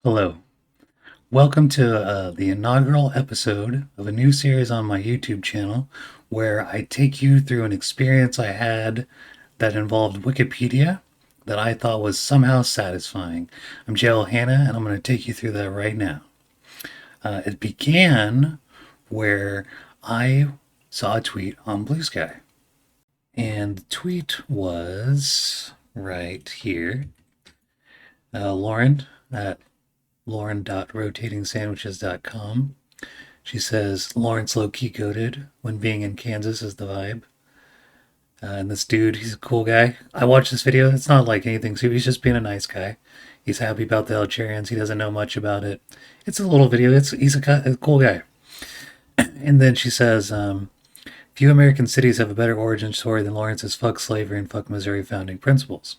Hello. Welcome to the inaugural episode of a new series on my YouTube channel where I take you through an experience I had that involved Wikipedia that I thought was somehow satisfying. I'm Jayhawkers and I'm going to take you through that right now. It began where I saw a tweet on Blue Sky. And the tweet was right here. Lauren at lauren.rotatingsandwiches.com. She says, Lawrence low-key goated when being in Kansas is the vibe. And this dude, he's a cool guy. I watched this video. It's not like anything, so he's just being a nice guy. He's happy about the Algerians. He doesn't know much about it. It's a little video. He's a cool guy. And then she says, few American cities have a better origin story than Lawrence's fuck slavery and fuck Missouri founding principles.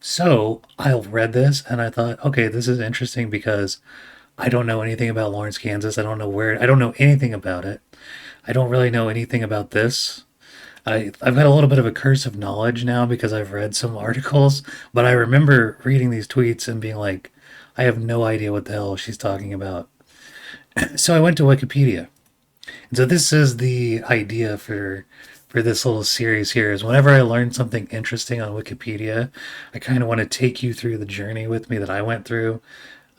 So I read this and I thought, okay, this is interesting because I don't know anything about Lawrence, Kansas. I don't know anything about it. I don't really know anything about this. I've got a little bit of a curse of knowledge now because I've read some articles, but I remember reading these tweets and being like, I have no idea what the hell she's talking about. So I went to Wikipedia. And so this is the idea for this little series here is whenever I learn something interesting on Wikipedia, I kind of want to take you through the journey with me that I went through.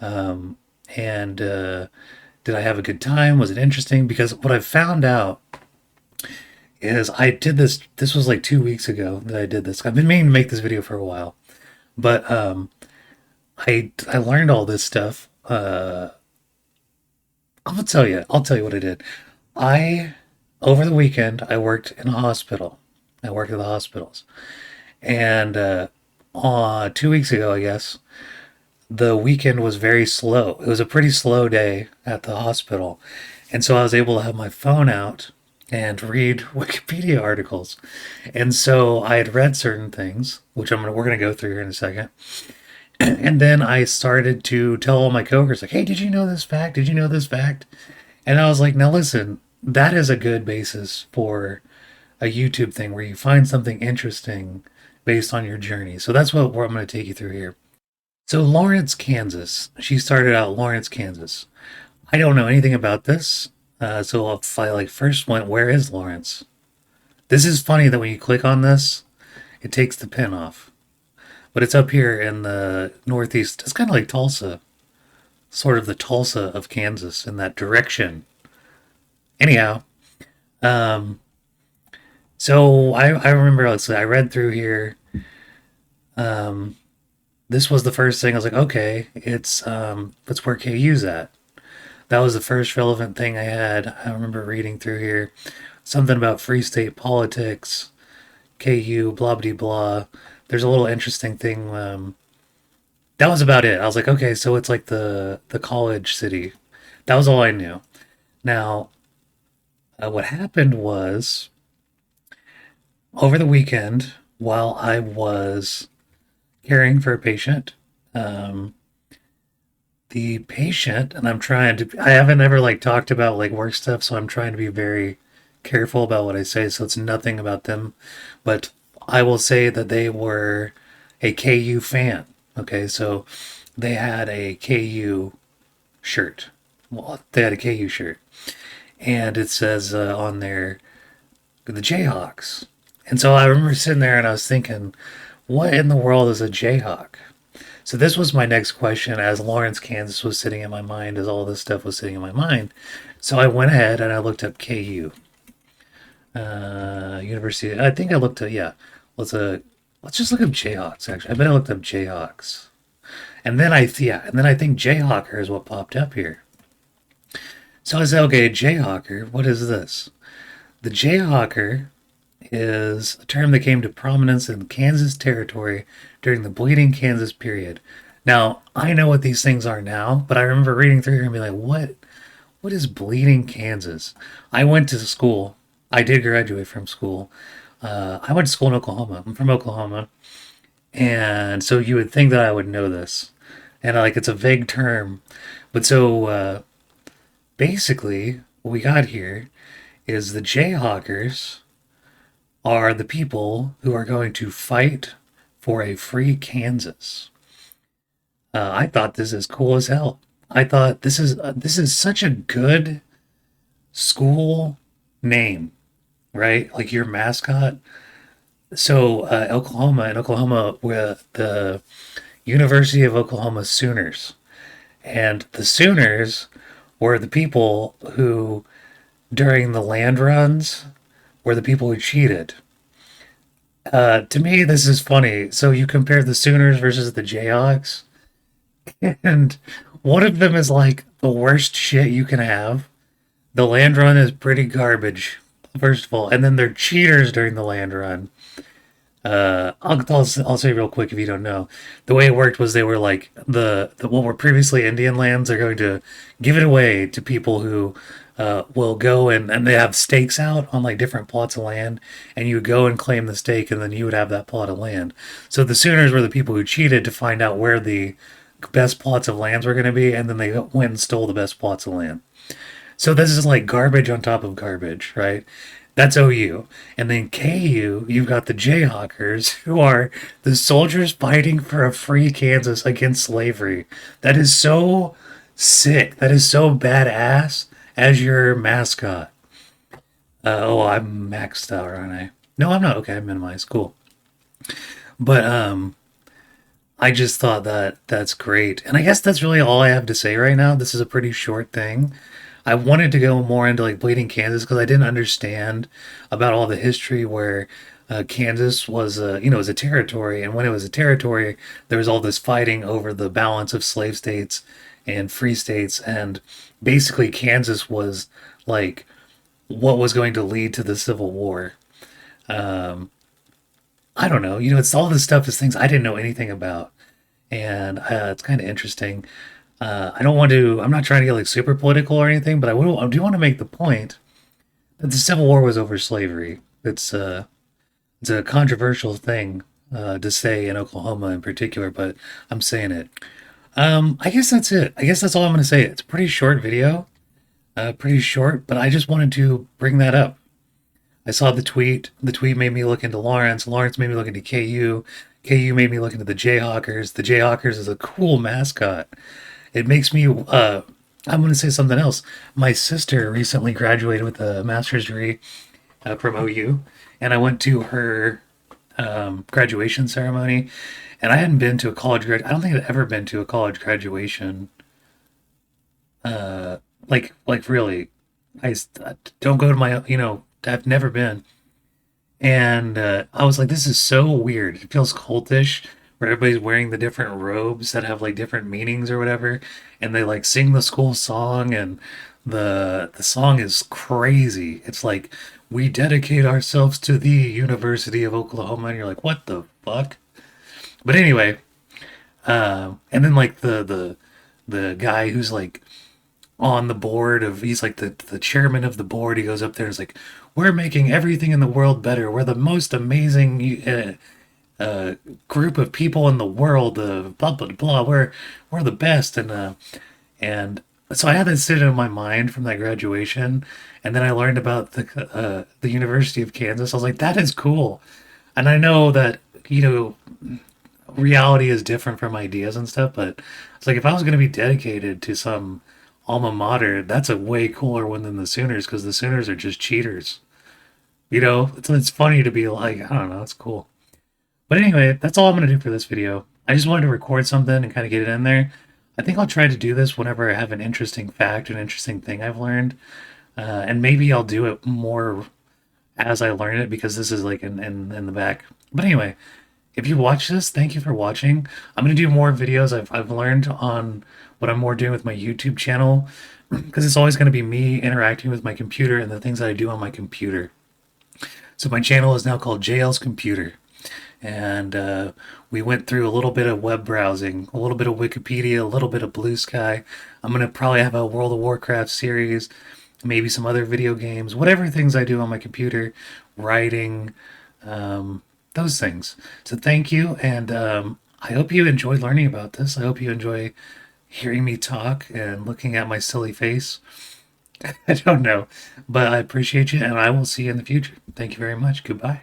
And did I have a good time? Was it interesting? Because what I found out is I did this. This was like 2 weeks ago that I did this. I've been meaning to make this video for a while, but I learned all this stuff. I'll tell you. I'll tell you what I did. I over the weekend I worked in a hospital. I worked at the hospitals, and 2 weeks ago, I guess, the weekend was very slow. It was a pretty slow day at the hospital. And so I was able to have my phone out and read Wikipedia articles. And so I had read certain things, which we're gonna go through here in a second. And then I started to tell all my coworkers, like, hey, did you know this fact? Did you know this fact? And I was like, now listen, that is a good basis for a YouTube thing where you find something interesting based on your journey. So that's what I'm going to take you through here. So Lawrence, Kansas. She started out Lawrence, Kansas. I don't know anything about this. So if I first went, where is Lawrence? This is funny that when you click on this, it takes the pin off. But it's up here in the northeast. It's kind of like Tulsa. Sort of the Tulsa of Kansas in that direction. Anyhow, so I remember I read through here. This was the first thing I was like, okay, it's that's where KU's at. That was the first relevant thing I had. I remember reading through here something about free state politics, KU, blah blah blah. There's a little interesting thing. That was about it. I was like, okay, so it's like the college city. That was all I knew. Now, what happened was over the weekend while I was caring for a patient. The patient, and I haven't ever talked about work stuff, so I'm trying to be very careful about what I say, so it's nothing about them. But I will say that they were a KU fan. Okay, so they had a KU shirt. Well, they had a KU shirt. And it says on there, the Jayhawks. And so I remember sitting there and I was thinking, what in the world is a Jayhawk? So this was my next question as Lawrence, Kansas was sitting in my mind, as all this stuff was sitting in my mind. So I went ahead and I looked up KU. University. I think I looked at, yeah. Let's just look up Jayhawks, actually. I bet I looked up Jayhawks. And then I think Jayhawker is what popped up here. So I said, okay, Jayhawker, what is this? The Jayhawker is a term that came to prominence in Kansas territory during the Bleeding Kansas period. Now, I know what these things are now, but I remember reading through here and being like, what is Bleeding Kansas? I went to school. I did graduate from school. I went to school in Oklahoma. I'm from Oklahoma. And so you would think that I would know this. And it's a vague term. But so basically, what we got here is the Jayhawkers are the people who are going to fight for a free Kansas. I thought this is cool as hell. I thought this is such a good school name, right? Like your mascot. So Oklahoma, in Oklahoma, with the University of Oklahoma Sooners, and the Sooners were the people who, during the land runs, were the people who cheated. To me, this is funny. So you compare the Sooners versus the Jayhawks, and one of them is like the worst shit you can have. The land run is pretty garbage, first of all, and then they're cheaters during the land run. I'll say real quick if you don't know. The way it worked was they were like the what were previously Indian lands. They're going to give it away to people who will go and they have stakes out on like different plots of land, and you would go and claim the stake, and then you would have that plot of land. So the Sooners were the people who cheated to find out where the best plots of lands were going to be, and then they went and stole the best plots of land. So this is like garbage on top of garbage, right? That's OU. And then KU, you've got the Jayhawkers, who are the soldiers fighting for a free Kansas against slavery. That is so sick. That is so badass as your mascot. Oh, I'm maxed out, aren't I? No, I'm not. Okay, I minimized. Cool. But I just thought that that's great. And I guess that's really all I have to say right now. This is a pretty short thing. I wanted to go more into like Bleeding Kansas because I didn't understand about all the history where Kansas was, was a territory, and when it was a territory, there was all this fighting over the balance of slave states and free states, and basically Kansas was like what was going to lead to the Civil War. Um, I don't know, it's all this stuff is things I didn't know anything about, and it's kind of interesting. I don't want to. I'm not trying to get like super political or anything, but I do want to make the point that the Civil War was over slavery. It's a controversial thing to say in Oklahoma in particular, but I'm saying it. I guess that's it. I guess that's all I'm going to say. It's a pretty short video, pretty short, but I just wanted to bring that up. I saw the tweet. The tweet made me look into Lawrence. Lawrence made me look into KU. KU made me look into the Jayhawkers. The Jayhawkers is a cool mascot. It makes me. I'm going to say something else. My sister recently graduated with a master's degree from OU, and I went to her graduation ceremony. And I hadn't been to a college grad. I don't think I'd ever been to a college graduation. Like really, don't go to my. I've never been. And I was like, this is so weird. It feels cultish, where everybody's wearing the different robes that have like different meanings or whatever, and they like sing the school song, and the song is crazy. It's like we dedicate ourselves to the University of Oklahoma, and you're like, what the fuck? But anyway, and then like the guy who's like on the board of he's like the chairman of the board. He goes up there and is like, we're making everything in the world better. We're the most amazing group of people in the world. Blah blah blah. We're the best. And so I had that sit in my mind from that graduation, and then I learned about the University of Kansas. I was like, that is cool. And I know that reality is different from ideas and stuff, but it's like if I was going to be dedicated to some alma mater, that's a way cooler one than the Sooners, because the Sooners are just cheaters. It's funny to be like, I don't know, it's cool. But anyway, that's all I'm going to do for this video. I just wanted to record something and kind of get it in there. I think I'll try to do this whenever I have an interesting fact, an interesting thing I've learned. And maybe I'll do it more as I learn it, because this is like in the back. But anyway, if you watch this, thank you for watching. I'm going to do more videos I've learned on what I'm more doing with my YouTube channel, because it's always going to be me interacting with my computer and the things that I do on my computer. So my channel is now called JL's Computer. And we went through a little bit of web browsing, a little bit of Wikipedia, a little bit of Blue Sky. I'm going to probably have a World of Warcraft series, maybe some other video games, whatever things I do on my computer, writing, those things. So thank you, and I hope you enjoyed learning about this. I hope you enjoy hearing me talk and looking at my silly face. I don't know, but I appreciate you, and I will see you in the future. Thank you very much. Goodbye.